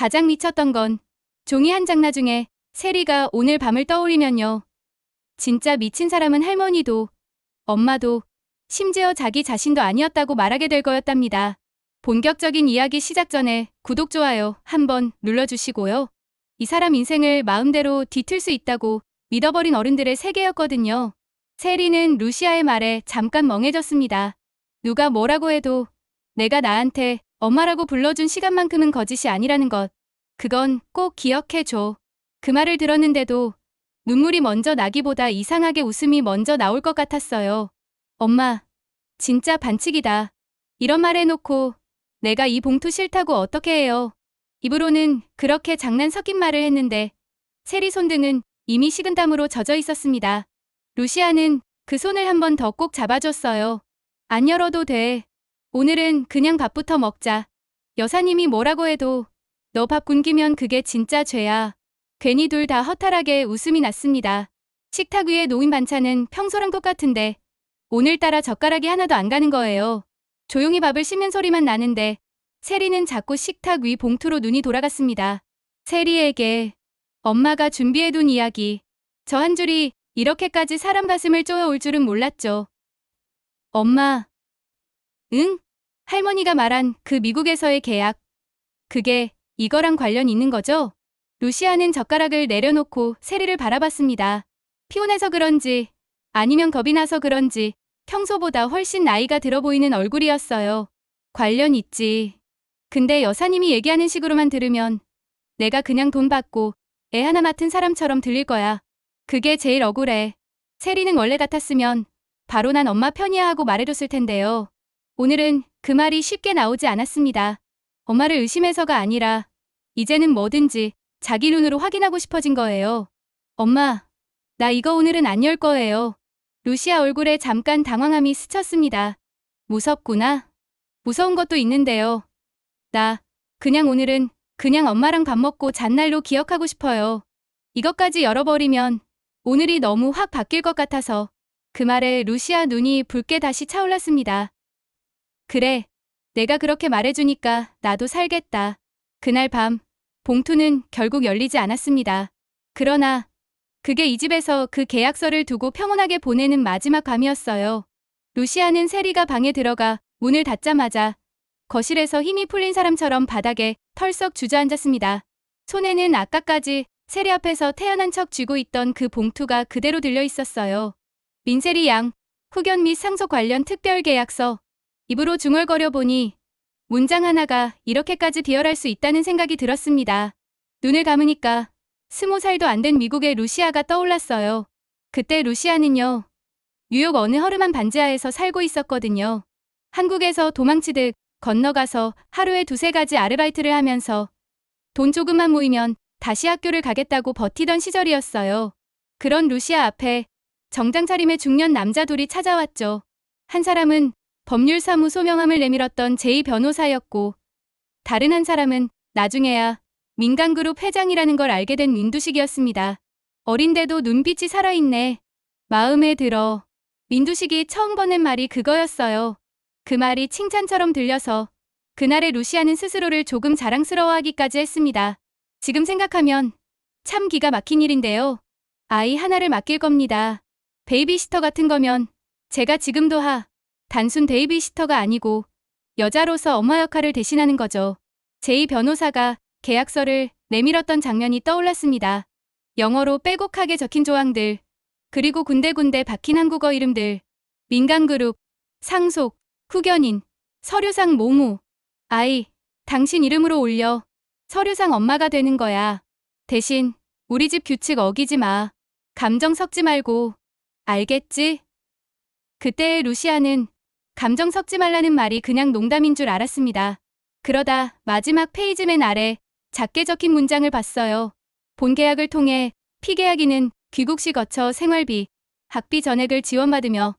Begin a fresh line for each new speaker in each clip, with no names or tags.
가장 미쳤던 건 종이 한 장 나중에 세리가 오늘 밤을 떠올리면요. 진짜 미친 사람은 할머니도 엄마도 심지어 자기 자신도 아니었다고 말하게 될 거였답니다. 본격적인 이야기 시작 전에 구독, 좋아요 한번 눌러주시고요. 이 사람 인생을 마음대로 뒤틀 수 있다고 믿어버린 어른들의 세계였거든요. 세리는 루시아의 말에 잠깐 멍해졌습니다. 누가 뭐라고 해도 내가 나한테 엄마라고 불러준 시간만큼은 거짓이 아니라는 것. 그건 꼭 기억해줘. 그 말을 들었는데도 눈물이 먼저 나기보다 이상하게 웃음이 먼저 나올 것 같았어요. 엄마, 진짜 반칙이다. 이런 말 해놓고 내가 이 봉투 싫다고 어떻게 해요? 입으로는 그렇게 장난 섞인 말을 했는데 세리 손등은 이미 식은땀으로 젖어 있었습니다. 루시아는 그 손을 한 번 더 꼭 잡아줬어요. 안 열어도 돼. 오늘은 그냥 밥부터 먹자. 여사님이 뭐라고 해도 너 밥 굶기면 그게 진짜 죄야. 괜히 둘 다 허탈하게 웃음이 났습니다. 식탁 위에 놓인 반찬은 평소랑 똑같은데 오늘따라 젓가락이 하나도 안 가는 거예요. 조용히 밥을 씹는 소리만 나는데 세리는 자꾸 식탁 위 봉투로 눈이 돌아갔습니다. 세리에게 엄마가 준비해둔 이야기. 저 한 줄이 이렇게까지 사람 가슴을 쪼여올 줄은 몰랐죠. 엄마. 응? 할머니가 말한 그 미국에서의 계약. 그게 이거랑 관련 있는 거죠? 루시아는 젓가락을 내려놓고 세리를 바라봤습니다. 피곤해서 그런지 아니면 겁이 나서 그런지 평소보다 훨씬 나이가 들어 보이는 얼굴이었어요. 관련 있지. 근데 여사님이 얘기하는 식으로만 들으면 내가 그냥 돈 받고 애 하나 맡은 사람처럼 들릴 거야. 그게 제일 억울해. 세리는 원래 같았으면 바로 난 엄마 편이야 하고 말해줬을 텐데요. 오늘은 그 말이 쉽게 나오지 않았습니다. 엄마를 의심해서가 아니라 이제는 뭐든지 자기 눈으로 확인하고 싶어진 거예요. 엄마, 나 이거 오늘은 안 열 거예요. 루시아 얼굴에 잠깐 당황함이 스쳤습니다. 무섭구나. 무서운 것도 있는데요. 나 그냥 오늘은 그냥 엄마랑 밥 먹고 잔 날로 기억하고 싶어요. 이것까지 열어버리면 오늘이 너무 확 바뀔 것 같아서. 그 말에 루시아 눈이 붉게 다시 차올랐습니다. 그래, 내가 그렇게 말해주니까 나도 살겠다. 그날 밤 봉투는 결국 열리지 않았습니다. 그러나 그게 이 집에서 그 계약서를 두고 평온하게 보내는 마지막 밤이었어요. 루시아는 세리가 방에 들어가 문을 닫자마자 거실에서 힘이 풀린 사람처럼 바닥에 털썩 주저앉았습니다. 손에는 아까까지 세리 앞에서 태연한 척 쥐고 있던 그 봉투가 그대로 들려 있었어요. 민세리 양, 후견 및 상속 관련 특별 계약서. 입으로 중얼거려 보니 문장 하나가 이렇게까지 비열할 수 있다는 생각이 들었습니다. 눈을 감으니까 20살도 안 된 미국의 루시아가 떠올랐어요. 그때 루시아는요, 뉴욕 어느 허름한 반지하에서 살고 있었거든요. 한국에서 도망치듯 건너가서 하루에 2-3가지 아르바이트를 하면서 돈 조금만 모이면 다시 학교를 가겠다고 버티던 시절이었어요. 그런 루시아 앞에 정장 차림의 중년 남자 둘이 찾아왔죠. 한 사람은 법률사무소 명함을 내밀었던 제2 변호사였고 다른 한 사람은 나중에야 민간그룹 회장이라는 걸 알게 된 민두식이었습니다. 어린데도 눈빛이 살아있네. 마음에 들어. 민두식이 처음 보낸 말이 그거였어요. 그 말이 칭찬처럼 들려서 그날의 루시아는 스스로를 조금 자랑스러워하기까지 했습니다. 지금 생각하면 참 기가 막힌 일인데요. 아이 하나를 맡길 겁니다. 베이비시터 같은 거면 제가 지금도 단순 베이비시터가 아니고 여자로서 엄마 역할을 대신하는 거죠. 제2 변호사가 계약서를 내밀었던 장면이 떠올랐습니다. 영어로 빼곡하게 적힌 조항들, 그리고 군데군데 박힌 한국어 이름들, 민간그룹, 상속, 후견인, 서류상 모무, 아이, 당신 이름으로 올려. 서류상 엄마가 되는 거야. 대신 우리 집 규칙 어기지 마. 감정 섞지 말고. 알겠지? 그때의 루시아는 감정 섞지 말라는 말이 그냥 농담인 줄 알았습니다. 그러다 마지막 페이지 맨 아래 작게 적힌 문장을 봤어요. 본 계약을 통해 피계약인은 귀국시 거쳐 생활비, 학비 전액을 지원받으며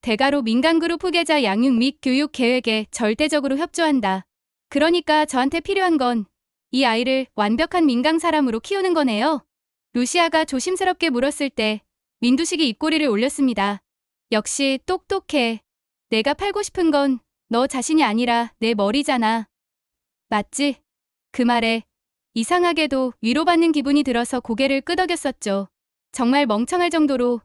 대가로 민간그룹 후계자 양육 및 교육 계획에 절대적으로 협조한다. 그러니까 저한테 필요한 건 이 아이를 완벽한 민간 사람으로 키우는 거네요. 루시아가 조심스럽게 물었을 때 민두식이 입꼬리를 올렸습니다. 역시 똑똑해. 내가 팔고 싶은 건 너 자신이 아니라 내 머리잖아. 맞지? 그 말에 이상하게도 위로받는 기분이 들어서 고개를 끄덕였었죠. 정말 멍청할 정도로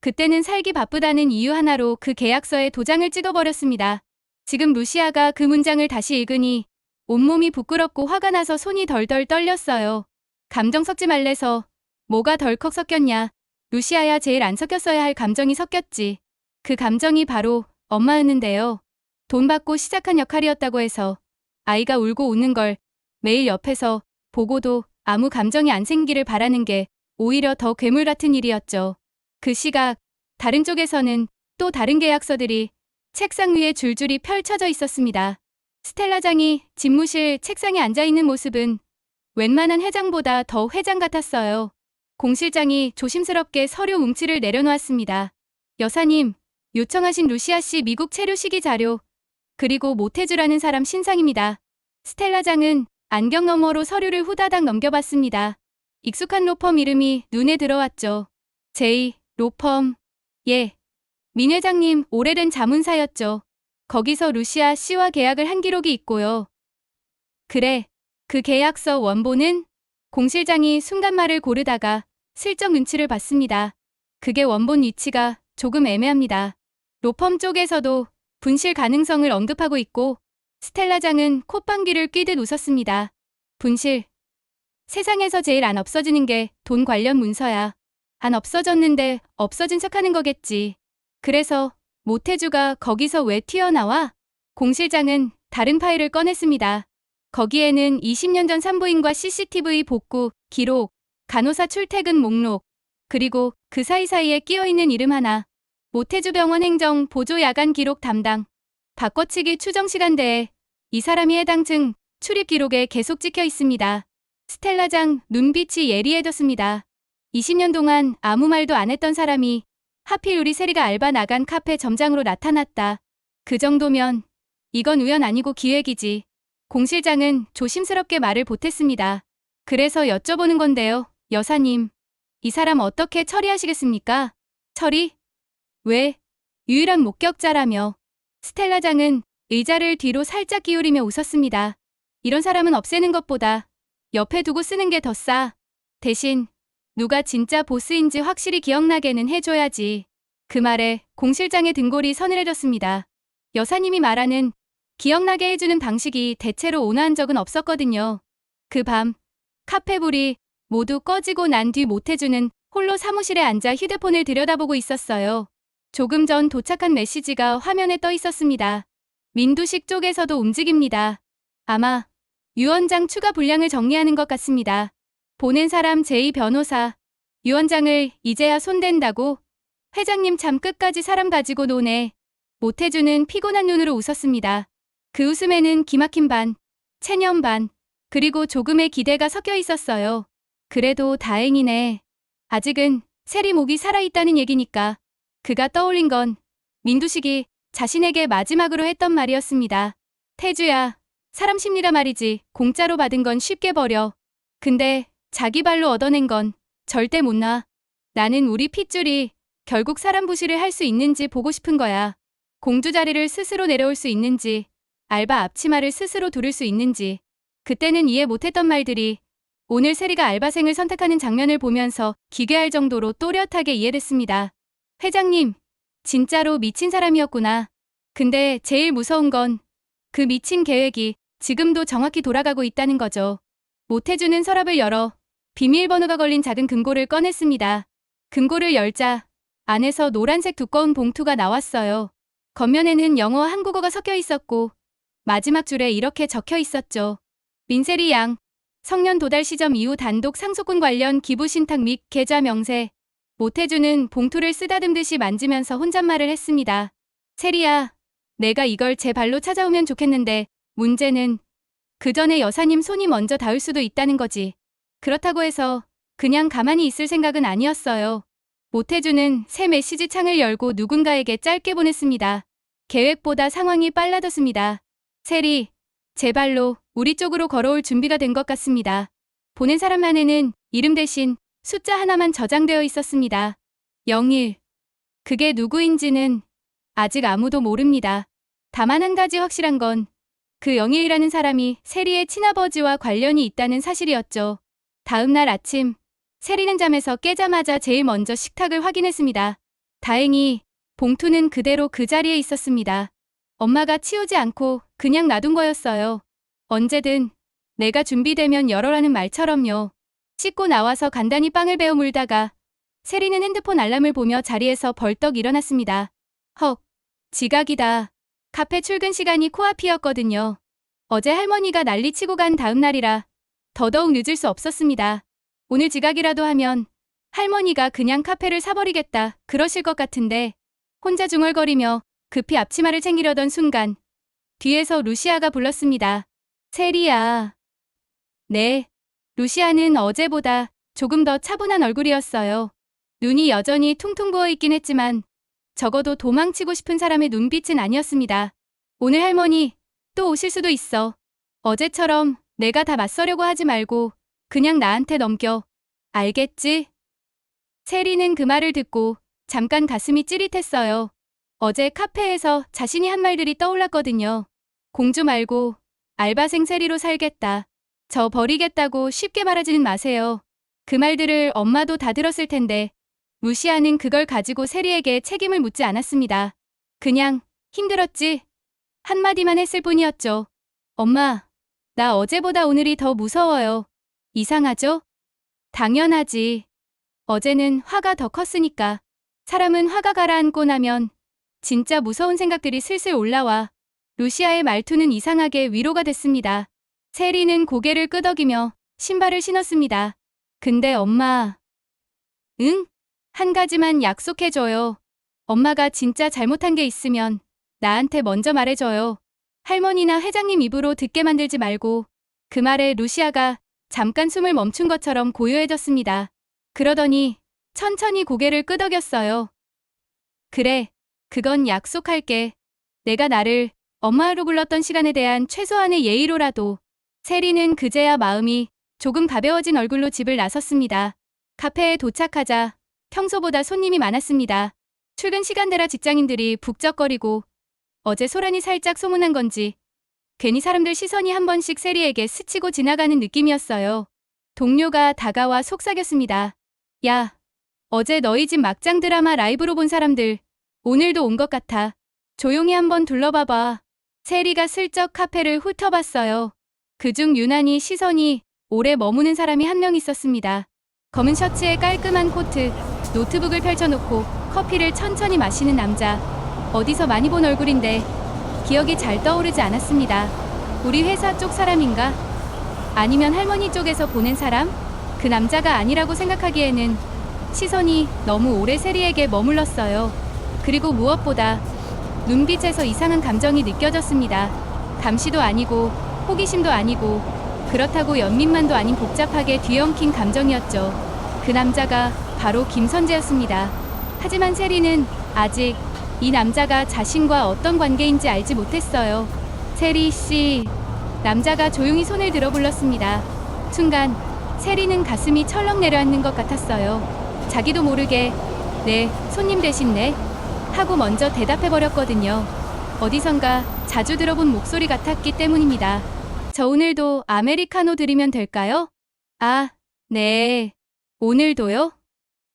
그때는 살기 바쁘다는 이유 하나로 그 계약서에 도장을 찍어버렸습니다. 지금 루시아가 그 문장을 다시 읽으니 온몸이 부끄럽고 화가 나서 손이 덜덜 떨렸어요. 감정 섞지 말래서 뭐가 덜컥 섞였냐. 루시아야 제일 안 섞였어야 할 감정이 섞였지. 그 감정이 바로 엄마였는데요. 돈 받고 시작한 역할이었다고 해서 아이가 울고 웃는 걸 매일 옆에서 보고도 아무 감정이 안 생기를 바라는 게 오히려 더 괴물 같은 일이었죠. 그 시각 다른 쪽에서는 또 다른 계약서들이 책상 위에 줄줄이 펼쳐져 있었습니다. 스텔라장이 집무실 책상에 앉아있는 모습은 웬만한 회장보다 더 회장 같았어요. 공 실장이 조심스럽게 서류 뭉치를 내려놓았습니다. 여사님, 요청하신 루시아 씨 미국 체류 시기 자료, 그리고 모태주라는 사람 신상입니다. 스텔라장은 안경 너머로 서류를 후다닥 넘겨봤습니다. 익숙한 로펌 이름이 눈에 들어왔죠. 제이, 로펌. 예. 민 회장님 오래된 자문사였죠. 거기서 루시아 씨와 계약을 한 기록이 있고요. 그래. 그 계약서 원본은? 공 실장이 순간 말을 고르다가 슬쩍 눈치를 봤습니다. 그게 원본 위치가 조금 애매합니다. 로펌 쪽에서도 분실 가능성을 언급하고 있고 스텔라장은 콧방귀를 뀌듯 웃었습니다. 분실. 세상에서 제일 안 없어지는 게 돈 관련 문서야. 안 없어졌는데 없어진 척하는 거겠지. 그래서 모태주가 거기서 왜 튀어나와? 공 실장은 다른 파일을 꺼냈습니다. 거기에는 20년 전 산부인과 CCTV 복구, 기록, 간호사 출퇴근 목록, 그리고 그 사이사이에 끼어있는 이름 하나. 모태주 병원 행정 보조 야간 기록 담당. 바꿔치기 추정 시간대에 이 사람이 해당 층 출입 기록에 계속 찍혀 있습니다. 스텔라장 눈빛이 예리해졌습니다. 20년 동안 아무 말도 안 했던 사람이 하필 우리 세리가 알바 나간 카페 점장으로 나타났다. 그 정도면 이건 우연 아니고 기획이지. 공 실장은 조심스럽게 말을 보탰습니다. 그래서 여쭤보는 건데요, 여사님. 이 사람 어떻게 처리하시겠습니까? 처리? 왜? 유일한 목격자라며. 스텔라장은 의자를 뒤로 살짝 기울이며 웃었습니다. 이런 사람은 없애는 것보다 옆에 두고 쓰는 게 더 싸. 대신 누가 진짜 보스인지 확실히 기억나게는 해줘야지. 그 말에 공 실장의 등골이 서늘해졌습니다. 여사님이 말하는 기억나게 해주는 방식이 대체로 온화한 적은 없었거든요. 그 밤 카페 불이 모두 꺼지고 난 뒤 모태주는 홀로 사무실에 앉아 휴대폰을 들여다보고 있었어요. 조금 전 도착한 메시지가 화면에 떠 있었습니다. 민두식 쪽에서도 움직입니다. 아마 유 원장 추가 분량을 정리하는 것 같습니다. 보낸 사람 제이 변호사. 유 원장을 이제야 손댄다고? 회장님 참 끝까지 사람 가지고 노네. 모태주는 피곤한 눈으로 웃었습니다. 그 웃음에는 기막힌 반, 체념 반, 그리고 조금의 기대가 섞여 있었어요. 그래도 다행이네. 아직은 세리 목이 살아있다는 얘기니까. 그가 떠올린 건 민두식이 자신에게 마지막으로 했던 말이었습니다. 태주야, 사람 심리라 말이지 공짜로 받은 건 쉽게 버려. 근데 자기 발로 얻어낸 건 절대 못 놔. 나는 우리 핏줄이 결국 사람 부실을 할 수 있는지 보고 싶은 거야. 공주 자리를 스스로 내려올 수 있는지, 알바 앞치마를 스스로 두를 수 있는지. 그때는 이해 못했던 말들이 오늘 세리가 알바생을 선택하는 장면을 보면서 기괴할 정도로 또렷하게 이해됐습니다. 회장님, 진짜로 미친 사람이었구나. 근데 제일 무서운 건 그 미친 계획이 지금도 정확히 돌아가고 있다는 거죠. 모태주는 서랍을 열어 비밀번호가 걸린 작은 금고를 꺼냈습니다. 금고를 열자 안에서 노란색 두꺼운 봉투가 나왔어요. 겉면에는 영어와 한국어가 섞여 있었고 마지막 줄에 이렇게 적혀 있었죠. 민세리 양, 성년 도달 시점 이후 단독 상속권 관련 기부 신탁 및 계좌 명세. 모태주는 봉투를 쓰다듬듯이 만지면서 혼잣말을 했습니다. 세리야, 내가 이걸 제 발로 찾아오면 좋겠는데 문제는 그 전에 여사님 손이 먼저 닿을 수도 있다는 거지. 그렇다고 해서 그냥 가만히 있을 생각은 아니었어요. 모태주는 새 메시지 창을 열고 누군가에게 짧게 보냈습니다. 계획보다 상황이 빨라졌습니다. 세리, 제 발로 우리 쪽으로 걸어올 준비가 된 것 같습니다. 보낸 사람 안에는 이름 대신 숫자 하나만 저장되어 있었습니다. 01. 그게 누구인지는 아직 아무도 모릅니다. 다만 한 가지 확실한 건 그 영희라는 사람이 세리의 친아버지와 관련이 있다는 사실이었죠. 다음 날 아침, 세리는 잠에서 깨자마자 제일 먼저 식탁을 확인했습니다. 다행히 봉투는 그대로 그 자리에 있었습니다. 엄마가 치우지 않고 그냥 놔둔 거였어요. 언제든 내가 준비되면 열어라는 말처럼요. 씻고 나와서 간단히 빵을 베어 물다가 세리는 핸드폰 알람을 보며 자리에서 벌떡 일어났습니다. 헉, 지각이다. 카페 출근 시간이 코앞이었거든요. 어제 할머니가 난리치고 간 다음 날이라 더더욱 늦을 수 없었습니다. 오늘 지각이라도 하면 할머니가 그냥 카페를 사버리겠다 그러실 것 같은데 혼자 중얼거리며 급히 앞치마를 챙기려던 순간 뒤에서 루시아가 불렀습니다. 세리야. 네. 루시아는 어제보다 조금 더 차분한 얼굴이었어요. 눈이 여전히 퉁퉁 부어있긴 했지만 적어도 도망치고 싶은 사람의 눈빛은 아니었습니다. 오늘 할머니 또 오실 수도 있어. 어제처럼 내가 다 맞서려고 하지 말고 그냥 나한테 넘겨. 알겠지? 세리는 그 말을 듣고 잠깐 가슴이 찌릿했어요. 어제 카페에서 자신이 한 말들이 떠올랐거든요. 공주 말고 알바생 세리로 살겠다. 저 버리겠다고 쉽게 말하지는 마세요. 그 말들을 엄마도 다 들었을 텐데 루시아는 그걸 가지고 세리에게 책임을 묻지 않았습니다. 그냥 힘들었지? 한마디만 했을 뿐이었죠. 엄마, 나 어제보다 오늘이 더 무서워요. 이상하죠? 당연하지. 어제는 화가 더 컸으니까. 사람은 화가 가라앉고 나면 진짜 무서운 생각들이 슬슬 올라와. 루시아의 말투는 이상하게 위로가 됐습니다. 세리는 고개를 끄덕이며 신발을 신었습니다. 근데 엄마. 응? 한 가지만 약속해줘요. 엄마가 진짜 잘못한 게 있으면 나한테 먼저 말해줘요. 할머니나 회장님 입으로 듣게 만들지 말고. 그 말에 루시아가 잠깐 숨을 멈춘 것처럼 고요해졌습니다. 그러더니 천천히 고개를 끄덕였어요. 그래, 그건 약속할게. 내가 나를 엄마로 불렀던 시간에 대한 최소한의 예의로라도. 세리는 그제야 마음이 조금 가벼워진 얼굴로 집을 나섰습니다. 카페에 도착하자 평소보다 손님이 많았습니다. 출근 시간대라 직장인들이 북적거리고 어제 소란이 살짝 소문난 건지 괜히 사람들 시선이 한 번씩 세리에게 스치고 지나가는 느낌이었어요. 동료가 다가와 속삭였습니다. 야, 어제 너희 집 막장 드라마 라이브로 본 사람들 오늘도 온 것 같아. 조용히 한번 둘러봐봐. 세리가 슬쩍 카페를 훑어봤어요. 그중 유난히 시선이 오래 머무는 사람이 한 명 있었습니다. 검은 셔츠에 깔끔한 코트, 노트북을 펼쳐놓고 커피를 천천히 마시는 남자. 어디서 많이 본 얼굴인데 기억이 잘 떠오르지 않았습니다. 우리 회사 쪽 사람인가? 아니면 할머니 쪽에서 보낸 사람? 그 남자가 아니라고 생각하기에는 시선이 너무 오래 세리에게 머물렀어요. 그리고 무엇보다 눈빛에서 이상한 감정이 느껴졌습니다. 감시도 아니고 호기심도 아니고 그렇다고 연민만도 아닌 복잡하게 뒤엉킨 감정이었죠. 그 남자가 바로 김선재였습니다. 하지만 세리는 아직 이 남자가 자신과 어떤 관계인지 알지 못했어요. 세리 씨. 남자가 조용히 손을 들어 불렀습니다. 순간 세리는 가슴이 철렁 내려앉는 것 같았어요. 자기도 모르게 네, 손님 되신네 하고 먼저 대답해버렸거든요. 어디선가 자주 들어본 목소리 같았기 때문입니다. 저 오늘도 아메리카노 드리면 될까요? 아, 네. 오늘도요?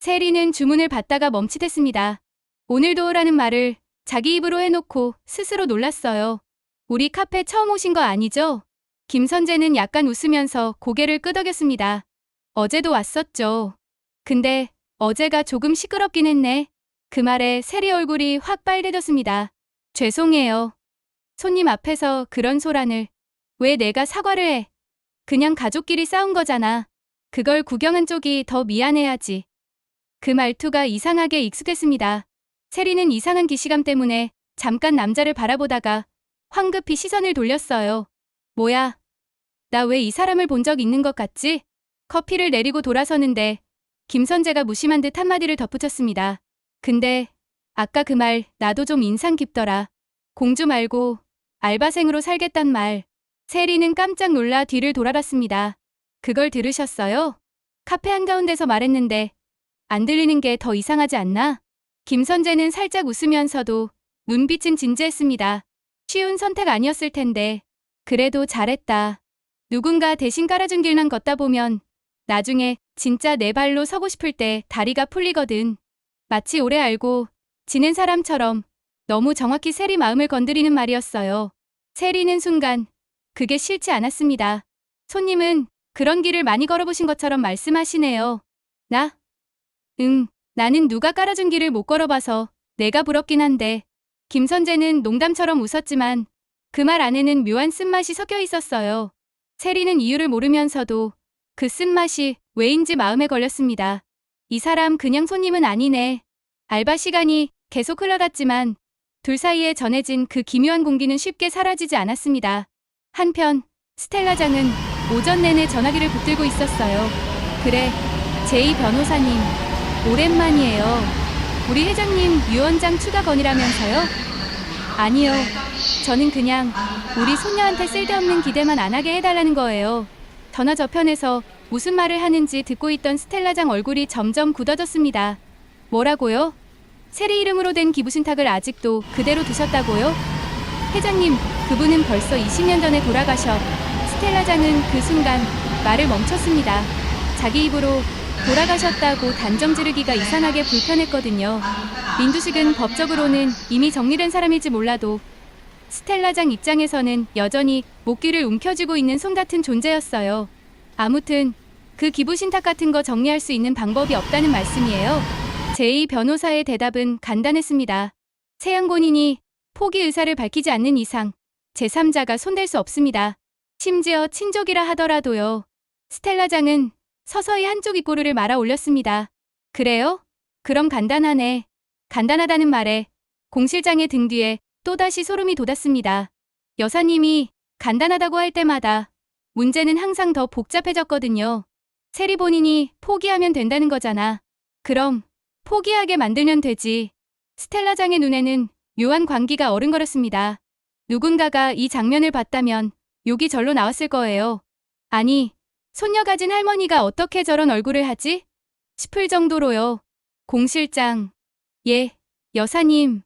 세리는 주문을 받다가 멈칫했습니다. 오늘도라는 말을 자기 입으로 해놓고 스스로 놀랐어요. 우리 카페 처음 오신 거 아니죠? 김선재는 약간 웃으면서 고개를 끄덕였습니다. 어제도 왔었죠. 근데 어제가 조금 시끄럽긴 했네. 그 말에 세리 얼굴이 확 빨개졌습니다. 죄송해요. 손님 앞에서 그런 소란을. 왜 내가 사과를 해? 그냥 가족끼리 싸운 거잖아. 그걸 구경한 쪽이 더 미안해야지. 그 말투가 이상하게 익숙했습니다. 세리는 이상한 기시감 때문에 잠깐 남자를 바라보다가 황급히 시선을 돌렸어요. 뭐야? 나 왜 이 사람을 본 적 있는 것 같지? 커피를 내리고 돌아서는데 김선재가 무심한 듯 한마디를 덧붙였습니다. 근데 아까 그 말 나도 좀 인상 깊더라. 공주 말고 알바생으로 살겠단 말. 세리는 깜짝 놀라 뒤를 돌아봤습니다. 그걸 들으셨어요? 카페 한가운데서 말했는데 안 들리는 게 더 이상하지 않나? 김선재는 살짝 웃으면서도 눈빛은 진지했습니다. 쉬운 선택 아니었을 텐데 그래도 잘했다. 누군가 대신 깔아준 길만 걷다 보면 나중에 진짜 내 발로 서고 싶을 때 다리가 풀리거든. 마치 오래 알고 지낸 사람처럼 너무 정확히 세리 마음을 건드리는 말이었어요. 세리는 순간 그게 싫지 않았습니다. 손님은 그런 길을 많이 걸어보신 것처럼 말씀하시네요. 나? 나는 누가 깔아준 길을 못 걸어봐서 내가 부럽긴 한데. 김선재는 농담처럼 웃었지만 그 말 안에는 묘한 쓴맛이 섞여 있었어요. 세리는 이유를 모르면서도 그 쓴맛이 왜인지 마음에 걸렸습니다. 이 사람 그냥 손님은 아니네. 알바 시간이 계속 흘러갔지만 둘 사이에 전해진 그 기묘한 공기는 쉽게 사라지지 않았습니다. 한편 스텔라장은 오전 내내 전화기를 붙들고 있었어요. 그래, 제이 변호사님, 오랜만이에요. 우리 회장님 유언장 추가 건이라면서요? 아니요. 저는 그냥 우리 손녀한테 쓸데없는 기대만 안 하게 해달라는 거예요. 전화 저편에서 무슨 말을 하는지 듣고 있던 스텔라장 얼굴이 점점 굳어졌습니다. 뭐라고요? 세리 이름으로 된 기부신탁을 아직도 그대로 두셨다고요? 회장님, 그분은 벌써 20년 전에 돌아가셔. 스텔라장은 그 순간 말을 멈췄습니다. 자기 입으로 돌아가셨다고 단정 지르기가 이상하게 불편했거든요. 민두식은 법적으로는 이미 정리된 사람일지 몰라도 스텔라장 입장에서는 여전히 목귀를 움켜쥐고 있는 솜 같은 존재였어요. 아무튼 그 기부신탁 같은 거 정리할 수 있는 방법이 없다는 말씀이에요. 제이 변호사의 대답은 간단했습니다. 세양본인이 포기 의사를 밝히지 않는 이상 제3자가 손댈 수 없습니다. 심지어 친족이라 하더라도요. 스텔라장은 서서히 한쪽 입꼬리를 말아 올렸습니다. 그래요? 그럼 간단하네. 간단하다는 말에 공 실장의 등 뒤에 또다시 소름이 돋았습니다. 여사님이 간단하다고 할 때마다 문제는 항상 더 복잡해졌거든요. 세리 본인이 포기하면 된다는 거잖아. 그럼 포기하게 만들면 되지. 스텔라장의 눈에는 묘한 광기가 어른거렸습니다. 누군가가 이 장면을 봤다면 욕이 절로 나왔을 거예요. 아니, 손녀 가진 할머니가 어떻게 저런 얼굴을 하지? 싶을 정도로요. 공 실장. 예, 여사님.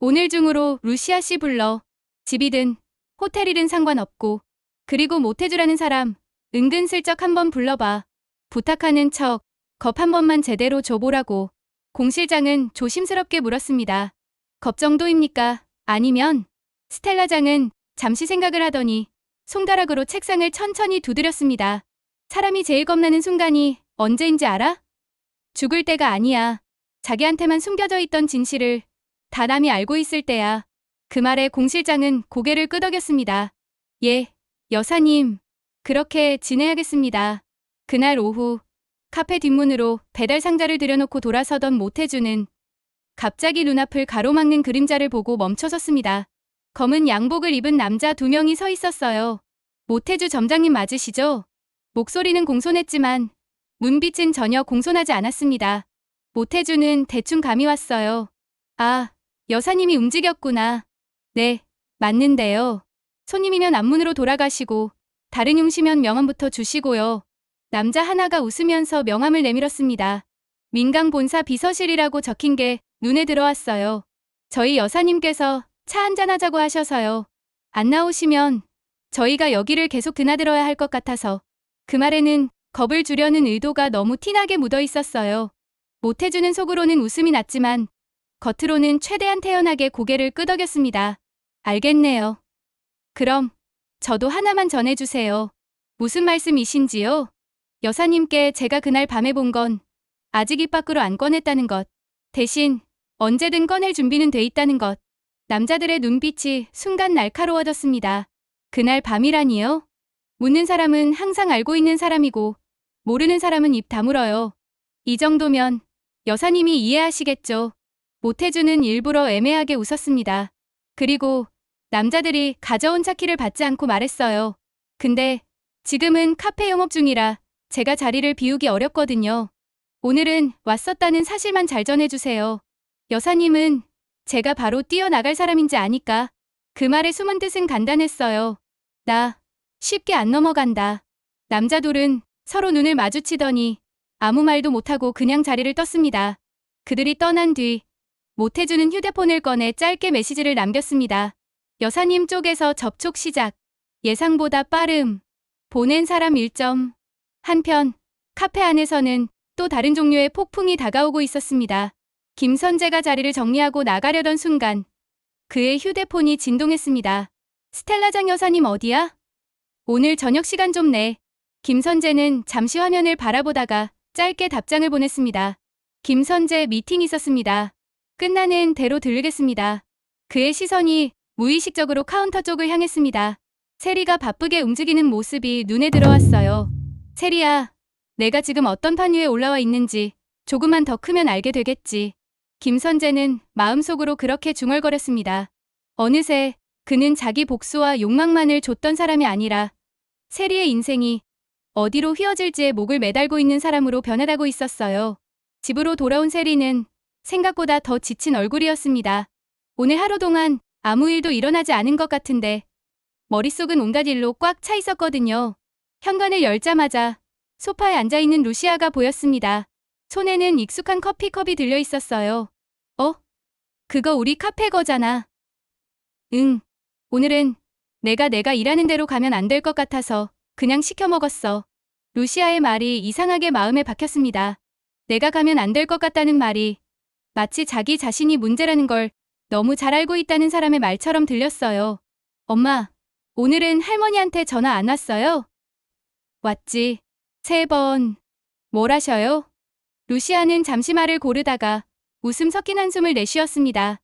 오늘 중으로 루시아 씨 불러. 집이든 호텔이든 상관없고. 그리고 모태주라는 사람 은근슬쩍 한번 불러봐. 부탁하는 척 겁 한 번만 제대로 줘보라고. 공 실장은 조심스럽게 물었습니다. 겁 정도입니까? 아니면? 스텔라장은 잠시 생각을 하더니 손가락으로 책상을 천천히 두드렸습니다. 사람이 제일 겁나는 순간이 언제인지 알아? 죽을 때가 아니야. 자기한테만 숨겨져 있던 진실을 다 남이 알고 있을 때야. 그 말에 공 실장은 고개를 끄덕였습니다. 예, 여사님. 그렇게 지내야겠습니다. 그날 오후 카페 뒷문으로 배달 상자를 들여놓고 돌아서던 모태주는 갑자기 눈앞을 가로막는 그림자를 보고 멈춰섰습니다. 검은 양복을 입은 남자 2명이 서 있었어요. 모태주 점장님 맞으시죠? 목소리는 공손했지만 눈빛은 전혀 공손하지 않았습니다. 모태주는 대충 감이 왔어요. 아, 여사님이 움직였구나. 네, 맞는데요. 손님이면 앞문으로 돌아가시고 다른 흉시면 명함부터 주시고요. 남자 하나가 웃으면서 명함을 내밀었습니다. 민강본사 비서실이라고 적힌 게 눈에 들어왔어요. 저희 여사님께서 차 한잔 하자고 하셔서요. 안 나오시면 저희가 여기를 계속 드나들어야 할 것 같아서. 그 말에는 겁을 주려는 의도가 너무 티나게 묻어 있었어요. 모태주는 속으로는 웃음이 났지만 겉으로는 최대한 태연하게 고개를 끄덕였습니다. 알겠네요. 그럼 저도 하나만 전해주세요. 무슨 말씀이신지요? 여사님께 제가 그날 밤에 본 건 아직 입 밖으로 안 꺼냈다는 것. 대신 언제든 꺼낼 준비는 돼 있다는 것. 남자들의 눈빛이 순간 날카로워졌습니다. 그날 밤이라니요? 묻는 사람은 항상 알고 있는 사람이고 모르는 사람은 입 다물어요. 이 정도면 여사님이 이해하시겠죠. 모태주는 일부러 애매하게 웃었습니다. 그리고 남자들이 가져온 차키를 받지 않고 말했어요. 근데 지금은 카페 영업 중이라 제가 자리를 비우기 어렵거든요. 오늘은 왔었다는 사실만 잘 전해주세요. 여사님은 제가 바로 뛰어나갈 사람인지 아니까. 그 말의 숨은 뜻은 간단했어요. 나 쉽게 안 넘어간다. 남자 둘은 서로 눈을 마주치더니 아무 말도 못하고 그냥 자리를 떴습니다. 그들이 떠난 뒤 모태주는 휴대폰을 꺼내 짧게 메시지를 남겼습니다. 여사님 쪽에서 접촉 시작. 예상보다 빠름. 보낸 사람 1점. 한편 카페 안에서는 또 다른 종류의 폭풍이 다가오고 있었습니다. 김선재가 자리를 정리하고 나가려던 순간 그의 휴대폰이 진동했습니다. 스텔라장 여사님 어디야? 오늘 저녁 시간 좀 내. 김선재는 잠시 화면을 바라보다가 짧게 답장을 보냈습니다. 김선재 미팅 있었습니다. 끝나는 대로 들르겠습니다. 그의 시선이 무의식적으로 카운터 쪽을 향했습니다. 세리가 바쁘게 움직이는 모습이 눈에 들어왔어요. 세리야, 내가 지금 어떤 판 위에 올라와 있는지 조금만 더 크면 알게 되겠지. 김선재는 마음속으로 그렇게 중얼거렸습니다. 어느새 그는 자기 복수와 욕망만을 줬던 사람이 아니라 세리의 인생이 어디로 휘어질지에 목을 매달고 있는 사람으로 변해가고 있었어요. 집으로 돌아온 세리는 생각보다 더 지친 얼굴이었습니다. 오늘 하루 동안 아무 일도 일어나지 않은 것 같은데 머릿속은 온갖 일로 꽉 차 있었거든요. 현관을 열자마자 소파에 앉아있는 루시아가 보였습니다. 손에는 익숙한 커피컵이 들려 있었어요. 그거 우리 카페 거잖아. 응. 오늘은 내가 일하는 대로 가면 안 될 것 같아서 그냥 시켜 먹었어. 루시아의 말이 이상하게 마음에 박혔습니다. 내가 가면 안 될 것 같다는 말이 마치 자기 자신이 문제라는 걸 너무 잘 알고 있다는 사람의 말처럼 들렸어요. 엄마, 오늘은 할머니한테 전화 안 왔어요? 왔지. 3번. 뭘 하셔요? 루시아는 잠시 말을 고르다가 웃음 섞인 한숨을 내쉬었습니다.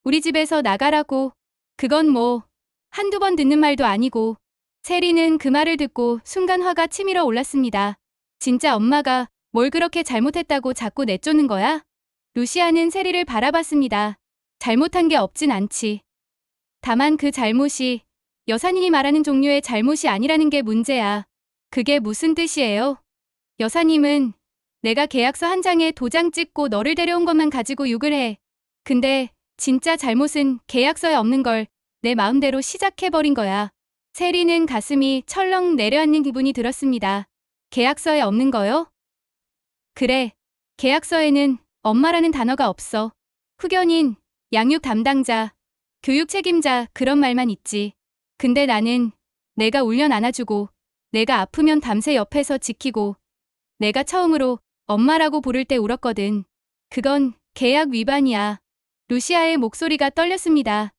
우리 집에서 나가라고. 그건 뭐 한두 번 듣는 말도 아니고. 세리는 그 말을 듣고 순간 화가 치밀어 올랐습니다. 진짜 엄마가 뭘 그렇게 잘못했다고 자꾸 내쫓는 거야? 루시아는 세리를 바라봤습니다. 잘못한 게 없진 않지. 다만 그 잘못이 여사님이 말하는 종류의 잘못이 아니라는 게 문제야. 그게 무슨 뜻이에요? 여사님은 내가 계약서 한 장에 도장 찍고 너를 데려온 것만 가지고 욕을 해. 근데 진짜 잘못은 계약서에 없는 걸 내 마음대로 시작해버린 거야. 세리는 가슴이 철렁 내려앉는 기분이 들었습니다. 계약서에 없는 거요? 그래. 계약서에는 엄마라는 단어가 없어. 후견인, 양육 담당자, 교육 책임자 그런 말만 있지. 근데 나는 내가 울면 안아주고 내가 아프면 밤새 옆에서 지키고 내가 처음으로 엄마라고 부를 때 울었거든. 그건 계약 위반이야. 루시아의 목소리가 떨렸습니다.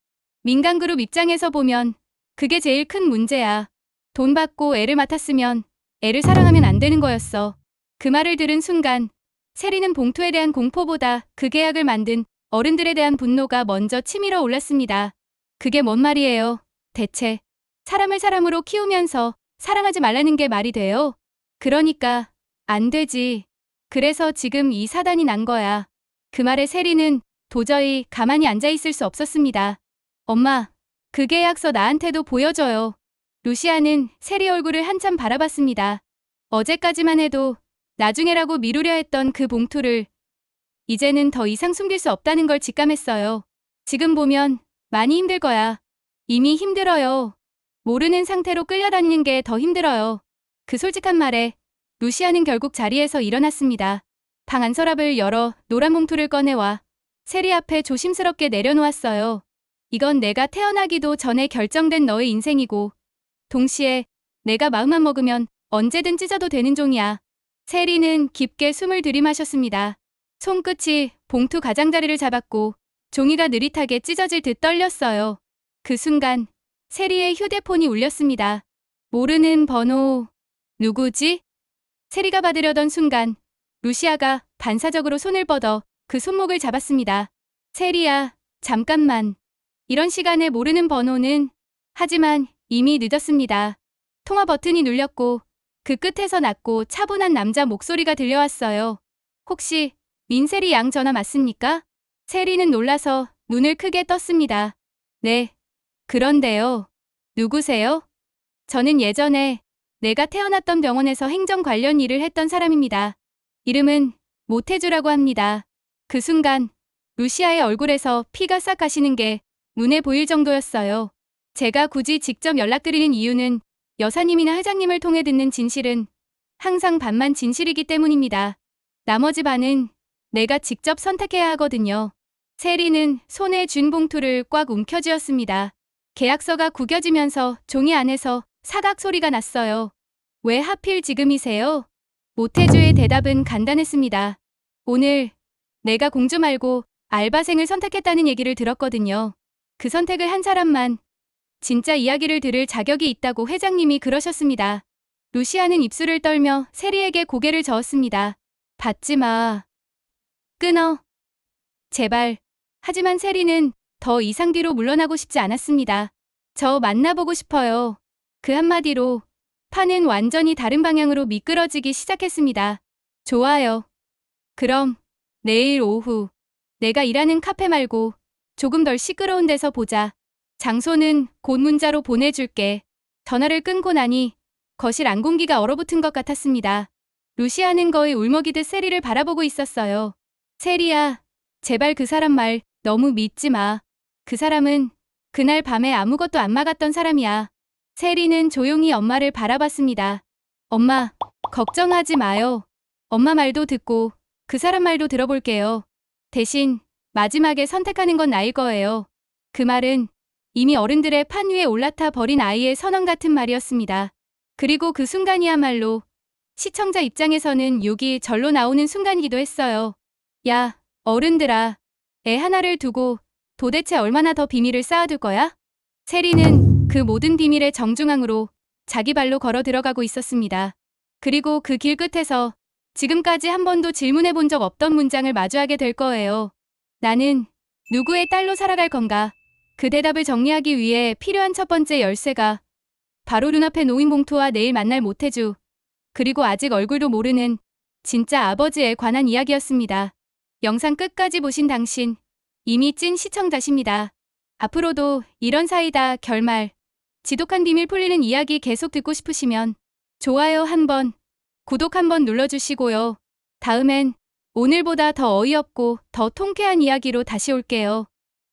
민간그룹 입장에서 보면 그게 제일 큰 문제야. 돈 받고 애를 맡았으면 애를 사랑하면 안 되는 거였어. 그 말을 들은 순간 세리는 봉투에 대한 공포보다 그 계약을 만든 어른들에 대한 분노가 먼저 치밀어 올랐습니다. 그게 뭔 말이에요? 대체 사람을 사람으로 키우면서 사랑하지 말라는 게 말이 돼요? 그러니까 안 되지. 그래서 지금 이 사단이 난 거야. 그 말에 세리는 도저히 가만히 앉아있을 수 없었습니다. 엄마, 그 계약서 나한테도 보여줘요. 루시아는 세리 얼굴을 한참 바라봤습니다. 어제까지만 해도 나중에라고 미루려 했던 그 봉투를 이제는 더 이상 숨길 수 없다는 걸 직감했어요. 지금 보면 많이 힘들 거야. 이미 힘들어요. 모르는 상태로 끌려다니는 게 더 힘들어요. 그 솔직한 말에 루시아는 결국 자리에서 일어났습니다. 방 안 서랍을 열어 노란 봉투를 꺼내와 세리 앞에 조심스럽게 내려놓았어요. 이건 내가 태어나기도 전에 결정된 너의 인생이고 동시에 내가 마음만 먹으면 언제든 찢어도 되는 종이야. 세리는 깊게 숨을 들이마셨습니다. 손끝이 봉투 가장자리를 잡았고 종이가 느릿하게 찢어질 듯 떨렸어요. 그 순간 세리의 휴대폰이 울렸습니다. 모르는 번호. 누구지? 세리가 받으려던 순간 루시아가 반사적으로 손을 뻗어 그 손목을 잡았습니다. 세리야, 잠깐만. 이런 시간에 모르는 번호는... 하지만 이미 늦었습니다. 통화 버튼이 눌렸고 그 끝에서 낮고 차분한 남자 목소리가 들려왔어요. 혹시 민세리 양 전화 맞습니까? 세리는 놀라서 눈을 크게 떴습니다. 네. 그런데요. 누구세요? 저는 예전에 내가 태어났던 병원에서 행정 관련 일을 했던 사람입니다. 이름은 모태주라고 합니다. 그 순간 루시아의 얼굴에서 피가 싹 가시는 게 눈에 보일 정도였어요. 제가 굳이 직접 연락드리는 이유는 여사님이나 회장님을 통해 듣는 진실은 항상 반만 진실이기 때문입니다. 나머지 반은 내가 직접 선택해야 하거든요. 세리는 손에 쥔 봉투를 꽉 움켜쥐었습니다. 계약서가 구겨지면서 종이 안에서 사각 소리가 났어요. 왜 하필 지금이세요? 모태주의 대답은 간단했습니다. 오늘 내가 공주 말고 알바생을 선택했다는 얘기를 들었거든요. 그 선택을 한 사람만 진짜 이야기를 들을 자격이 있다고 회장님이 그러셨습니다. 루시아는 입술을 떨며 세리에게 고개를 저었습니다. 받지 마. 끊어. 제발. 하지만 세리는 더 이상 뒤로 물러나고 싶지 않았습니다. 저 만나보고 싶어요. 그 한마디로 판은 완전히 다른 방향으로 미끄러지기 시작했습니다. 좋아요. 그럼 내일 오후 내가 일하는 카페 말고 조금 덜 시끄러운 데서 보자. 장소는 곧 문자로 보내줄게. 전화를 끊고 나니 거실 안공기가 얼어붙은 것 같았습니다. 루시아는 거의 울먹이듯 세리를 바라보고 있었어요. 세리야, 제발 그 사람 말 너무 믿지 마. 그 사람은 그날 밤에 아무것도 안 막았던 사람이야. 세리는 조용히 엄마를 바라봤습니다. 엄마, 걱정하지 마요. 엄마 말도 듣고 그 사람 말도 들어볼게요. 대신 마지막에 선택하는 건 나일 거예요. 그 말은 이미 어른들의 판 위에 올라타 버린 아이의 선언 같은 말이었습니다. 그리고 그 순간이야말로 시청자 입장에서는 욕이 절로 나오는 순간이기도 했어요. 야, 어른들아. 애 하나를 두고 도대체 얼마나 더 비밀을 쌓아둘 거야? 세리는 그 모든 비밀의 정중앙으로 자기 발로 걸어 들어가고 있었습니다. 그리고 그 길 끝에서 지금까지 한 번도 질문해 본 적 없던 문장을 마주하게 될 거예요. 나는 누구의 딸로 살아갈 건가? 그 대답을 정리하기 위해 필요한 첫 번째 열쇠가 바로 눈앞에 놓인 봉투와 내일 만날 모태주, 그리고 아직 얼굴도 모르는 진짜 아버지에 관한 이야기였습니다. 영상 끝까지 보신 당신, 이미 찐 시청자십니다. 앞으로도 이런 사이다 결말, 지독한 비밀 풀리는 이야기 계속 듣고 싶으시면 좋아요 한번, 구독 한번 눌러주시고요. 다음엔 오늘보다 더 어이없고 더 통쾌한 이야기로 다시 올게요.